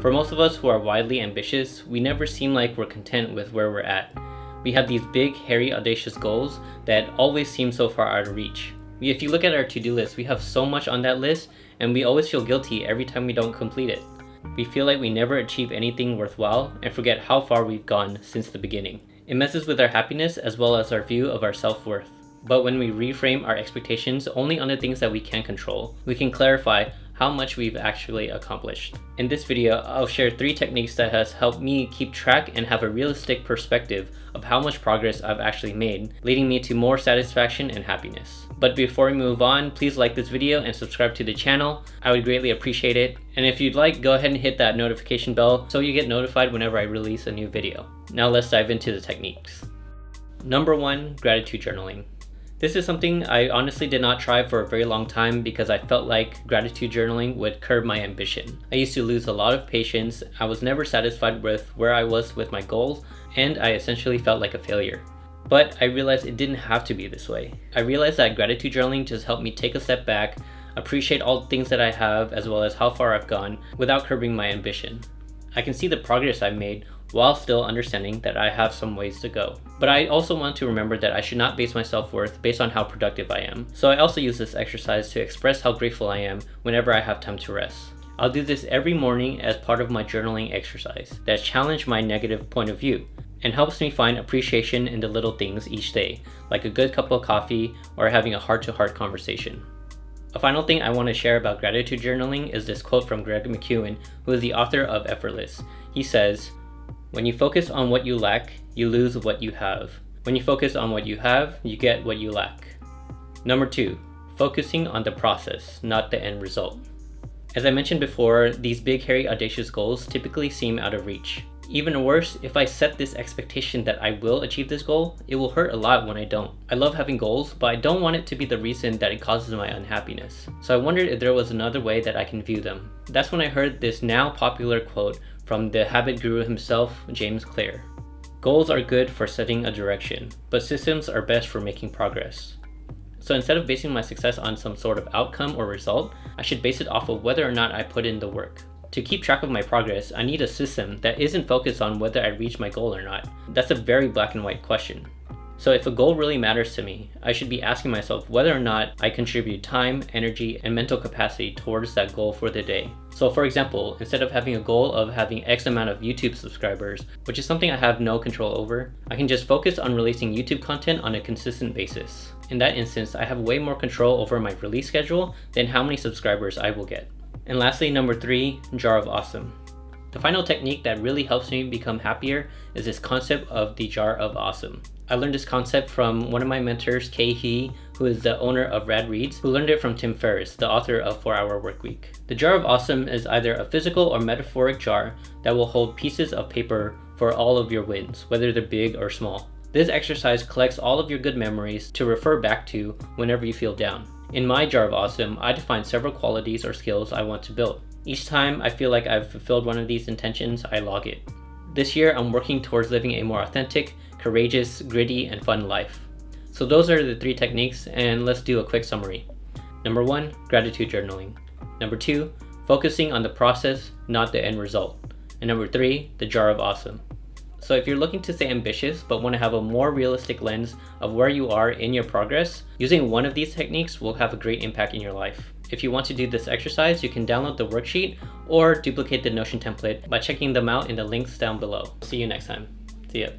For most of us who are wildly ambitious, we never seem like we're content with where we're at. We have these big, hairy, audacious goals that always seem so far out of reach. If you look at our to-do list, we have so much on that list, and we always feel guilty every time we don't complete it. We feel like we never achieve anything worthwhile and forget how far we've gone since the beginning. It messes with our happiness as well as our view of our self-worth. But when we reframe our expectations only on the things that we can control, we can clarify how much we've actually accomplished. In this video, I'll share 3 techniques that has helped me keep track and have a realistic perspective of how much progress I've actually made, leading me to more satisfaction and happiness. But before we move on, please like this video and subscribe to the channel. I would greatly appreciate it. And if you'd like, go ahead and hit that notification bell so you get notified whenever I release a new video. Now let's dive into the techniques. Number 1, gratitude journaling. This is something I honestly did not try for a very long time because I felt like gratitude journaling would curb my ambition. I used to lose a lot of patience, I was never satisfied with where I was with my goals, and I essentially felt like a failure. But I realized it didn't have to be this way. I realized that gratitude journaling just helped me take a step back, appreciate all the things that I have as well as how far I've gone without curbing my ambition. I can see the progress I've made while still understanding that I have some ways to go. But I also want to remember that I should not base my self-worth based on how productive I am. So I also use this exercise to express how grateful I am whenever I have time to rest. I'll do this every morning as part of my journaling exercise that challenge my negative point of view and helps me find appreciation in the little things each day, like a good cup of coffee or having a heart-to-heart conversation. A final thing I want to share about gratitude journaling is this quote from Greg McKeown, who is the author of Effortless. He says, "When you focus on what you lack, you lose what you have. When you focus on what you have, you get what you lack." Number 2, focusing on the process, not the end result. As I mentioned before, these big, hairy, audacious goals typically seem out of reach. Even worse, if I set this expectation that I will achieve this goal, it will hurt a lot when I don't. I love having goals, but I don't want it to be the reason that it causes my unhappiness. So I wondered if there was another way that I can view them. That's when I heard this now popular quote from the habit guru himself, James Clear. "Goals are good for setting a direction, but systems are best for making progress." So instead of basing my success on some sort of outcome or result, I should base it off of whether or not I put in the work. To keep track of my progress, I need a system that isn't focused on whether I reach my goal or not. That's a very black and white question. So if a goal really matters to me, I should be asking myself whether or not I contribute time, energy, and mental capacity towards that goal for the day. So for example, instead of having a goal of having X amount of YouTube subscribers, which is something I have no control over, I can just focus on releasing YouTube content on a consistent basis. In that instance, I have way more control over my release schedule than how many subscribers I will get. And lastly, number 3, jar of awesome. The final technique that really helps me become happier is this concept of the jar of awesome. I learned this concept from one of my mentors, Khe Hy, who is the owner of RadReads, who learned it from Tim Ferriss, the author of 4-Hour Workweek. The jar of awesome is either a physical or metaphoric jar that will hold pieces of paper for all of your wins, whether they're big or small. This exercise collects all of your good memories to refer back to whenever you feel down. In my jar of awesome, I define several qualities or skills I want to build. Each time I feel like I've fulfilled one of these intentions, I log it. This year, I'm working towards living a more authentic, courageous, gritty, and fun life. So those are the 3 techniques, and let's do a quick summary. Number 1, gratitude journaling. Number 2, focusing on the process, not the end result. And number 3, the jar of awesome. So if you're looking to stay ambitious but want to have a more realistic lens of where you are in your progress, using one of these techniques will have a great impact in your life. If you want to do this exercise, you can download the worksheet or duplicate the Notion template by checking them out in the links down below. See you next time. See ya.